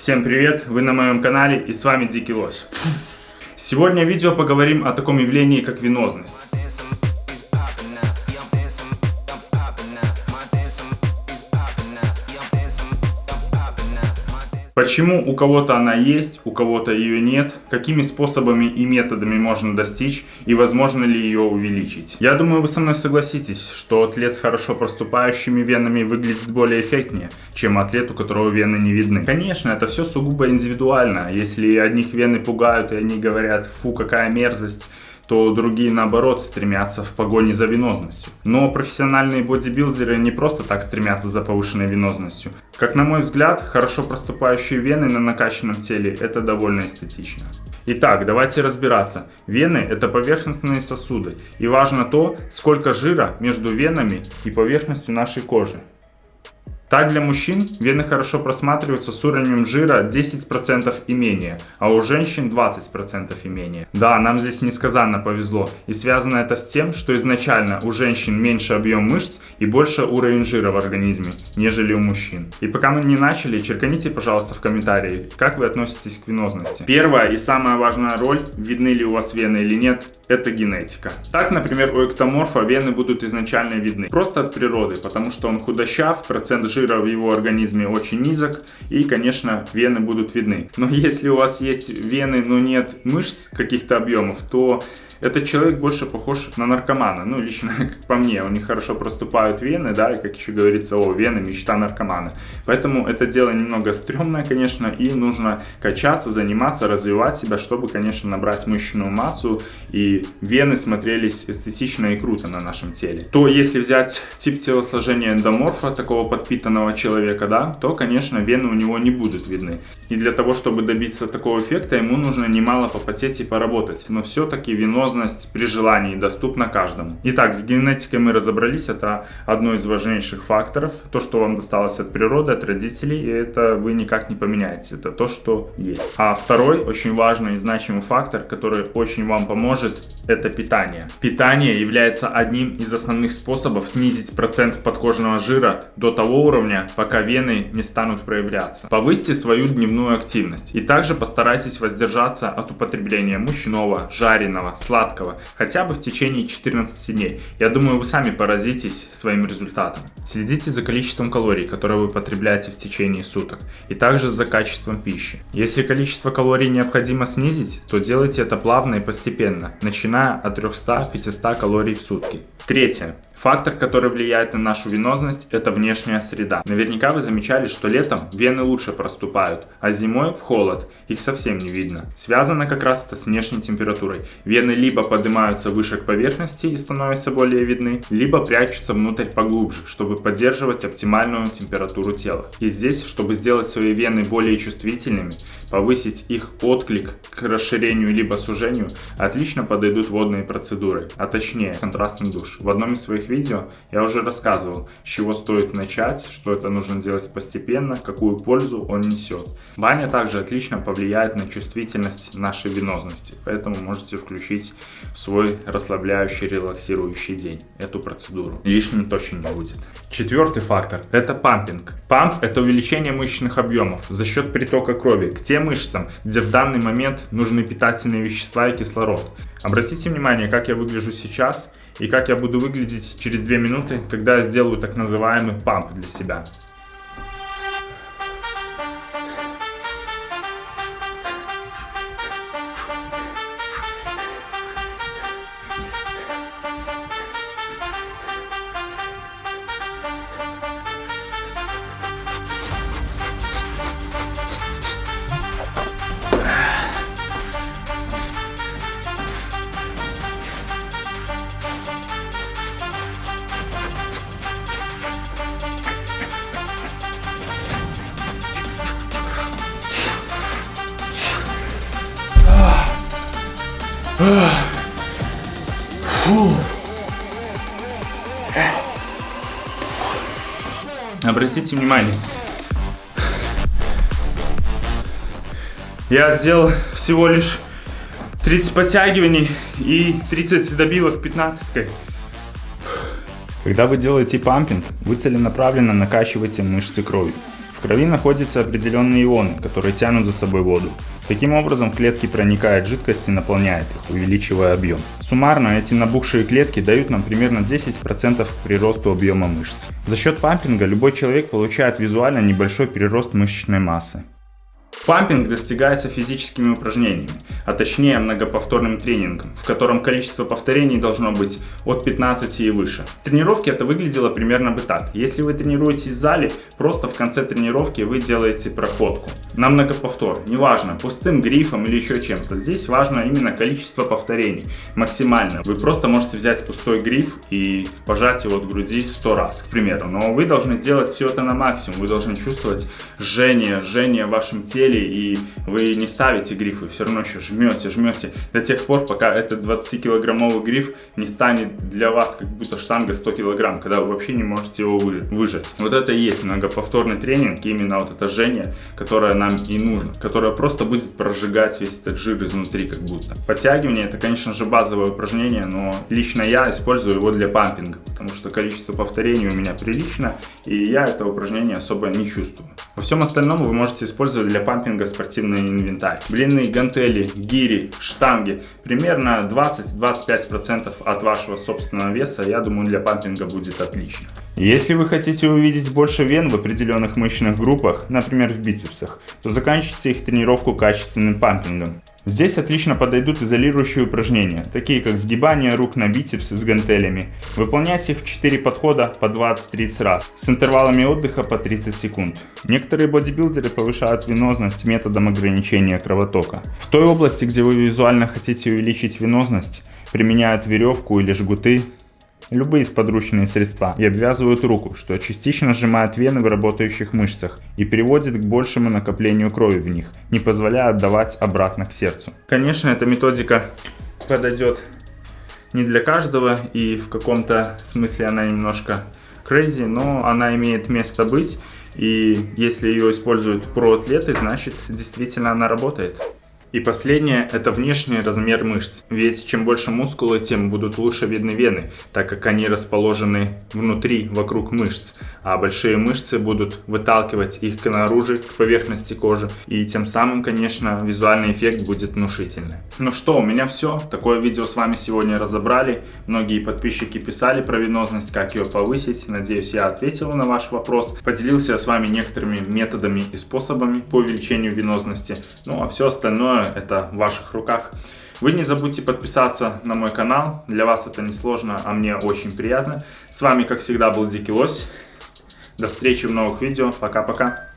Всем привет, вы на моем канале и с вами Дикий Лось. Сегодня в видео поговорим о таком явлении, как венозность. Почему у кого-то она есть, у кого-то ее нет, какими способами и методами можно достичь и возможно ли ее увеличить. Я думаю, вы со мной согласитесь, что атлет с хорошо проступающими венами выглядит более эффектнее, чем атлет, у которого вены не видны. Конечно, это все сугубо индивидуально. Если одних вены пугают и они говорят: фу, какая мерзость, то другие, наоборот, стремятся в погоне за венозностью. Но профессиональные бодибилдеры не просто так стремятся за повышенной венозностью. Как на мой взгляд, хорошо проступающие вены на накачанном теле – это довольно эстетично. Итак, давайте разбираться. Вены – это поверхностные сосуды, и важно то, сколько жира между венами и поверхностью нашей кожи. Так, для мужчин вены хорошо просматриваются с уровнем жира 10% и менее, а у женщин 20% и менее. Да, нам здесь несказанно повезло, и связано это с тем, что изначально у женщин меньше объем мышц и больше уровень жира в организме, нежели у мужчин. И пока мы не начали, черканите, пожалуйста, в комментарии, как вы относитесь к венозности. Первая и самая важная роль, видны ли у вас вены или нет, это генетика. Так, например, у эктоморфа вены будут изначально видны, просто от природы, потому что он худощав, процент жира в его организме очень низок, и, конечно, вены будут видны. Но если у вас есть вены, но нет мышц каких-то объемов, то этот человек больше похож на наркомана. Ну, лично, как по мне, у них хорошо проступают вены, да, и, как еще говорится, вены – мечта наркомана. Поэтому это дело немного стрёмное, конечно, и нужно качаться, заниматься, развивать себя, чтобы, конечно, набрать мышечную массу, и вены смотрелись эстетично и круто на нашем теле. То, если взять тип телосложения эндоморфа, такого подпитанного человека, да, то, конечно, вены у него не будут видны. И для того, чтобы добиться такого эффекта, ему нужно немало попотеть и поработать. Но все-таки венозность при желании доступна каждому. Итак, с генетикой мы разобрались, это одно из важнейших факторов. То, что вам досталось от природы, от родителей, и это вы никак не поменяете, это то, что есть. А второй очень важный и значимый фактор, который очень вам поможет, это питание. Питание является одним из основных способов снизить процент подкожного жира до того уровня, пока вены не станут проявляться. Повысьте свою дневную активность и также постарайтесь воздержаться от употребления мучного, жареного, сладкого, хотя бы в течение 14 дней. Я думаю, вы сами поразитесь своим результатом. Следите за количеством калорий, которые вы потребляете в течение суток, и также за качеством пищи. Если количество калорий необходимо снизить, то делайте это плавно и постепенно, начиная от 300-500 калорий в сутки. Третье. Фактор, который влияет на нашу венозность, это внешняя среда. Наверняка вы замечали, что летом вены лучше проступают, а зимой в холод их совсем не видно. Связано как раз это с внешней температурой. Вены либо поднимаются выше к поверхности и становятся более видны, либо прячутся внутрь поглубже, чтобы поддерживать оптимальную температуру тела. И здесь, чтобы сделать свои вены более чувствительными, повысить их отклик к расширению либо сужению, отлично подойдут водные процедуры, а точнее контрастный душ. В одном из своих видео я уже рассказывал, с чего стоит начать, что это нужно делать постепенно, какую пользу он несет. Баня также отлично повлияет на чувствительность нашей венозности, поэтому можете включить в свой расслабляющий, релаксирующий день эту процедуру. Лишним точно не будет. Четвертый фактор – это пампинг. Памп – это увеличение мышечных объемов за счет притока крови к тем мышцам, где в данный момент нужны питательные вещества и кислород. Обратите внимание, как я выгляжу сейчас и как я буду выглядеть через 2 минуты, когда я сделаю так называемый памп для себя. Обратите внимание, я сделал всего лишь 30 подтягиваний и 30 добивок 15-кой. Когда вы делаете пампинг, вы целенаправленно накачиваете мышцы кровью. В В крови находятся определенные ионы, которые тянут за собой воду. Таким образом в клетки проникает жидкость и наполняет их, увеличивая объем. Суммарно эти набухшие клетки дают нам примерно 10% к приросту объема мышц. За счет пампинга любой человек получает визуально небольшой прирост мышечной массы. Пампинг достигается физическими упражнениями, а точнее многоповторным тренингом, в котором количество повторений должно быть от 15 и выше. В тренировке это выглядело примерно бы так. Если вы тренируетесь в зале, просто в конце тренировки вы делаете проходку на многоповтор, неважно, пустым грифом или еще чем-то. Здесь важно именно количество повторений, максимально. Вы просто можете взять пустой гриф и пожать его от груди 100 раз, к примеру. Но вы должны делать все это на максимум, вы должны чувствовать жжение в вашем теле, и вы не ставите гриф, вы все равно еще жмете до тех пор, пока этот 20-килограммовый гриф не станет для вас как будто штанга 100 килограмм, когда вы вообще не можете его выжать. Вот это и есть многоповторный тренинг, именно вот это жжение, которое нам и нужно, которое просто будет прожигать весь этот жир изнутри как будто. Подтягивание — это, конечно же, базовое упражнение, но лично я использую его для пампинга, потому что количество повторений у меня прилично, и я это упражнение особо не чувствую. Во всем остальном вы можете использовать для пампинга спортивный инвентарь. Длинные гантели, гири, штанги. Примерно 20-25% от вашего собственного веса, я думаю, для пампинга будет отлично. Если вы хотите увидеть больше вен в определенных мышечных группах, например в бицепсах, то заканчивайте их тренировку качественным пампингом. Здесь отлично подойдут изолирующие упражнения, такие как сгибание рук на бицепсы с гантелями. Выполняйте их в 4 подхода по 20-30 раз, с интервалами отдыха по 30 секунд. Некоторые бодибилдеры повышают венозность методом ограничения кровотока. В той области, где вы визуально хотите увеличить венозность, применяют веревку или жгуты, любые подручные средства, и обвязывают руку, что частично сжимает вены в работающих мышцах и приводит к большему накоплению крови в них, не позволяя отдавать обратно к сердцу. Конечно, эта методика подойдет не для каждого, и в каком-то смысле она немножко crazy, но она имеет место быть, и если ее используют проатлеты, значит действительно она работает. И последнее – это внешний размер мышц, ведь чем больше мускулы, тем будут лучше видны вены, так как они расположены внутри, вокруг мышц, а большие мышцы будут выталкивать их наружу, к поверхности кожи, и тем самым, конечно, визуальный эффект будет внушительный. Ну что, у меня все, такое видео с вами сегодня разобрали, многие подписчики писали про венозность, как ее повысить, надеюсь, я ответил на ваш вопрос, поделился с вами некоторыми методами и способами по увеличению венозности, ну а все остальное это в ваших руках. Вы не забудьте подписаться на мой канал, для вас это не сложно, а мне очень приятно. С вами, как всегда, был Дикий Лось. До встречи в новых видео, пока-пока.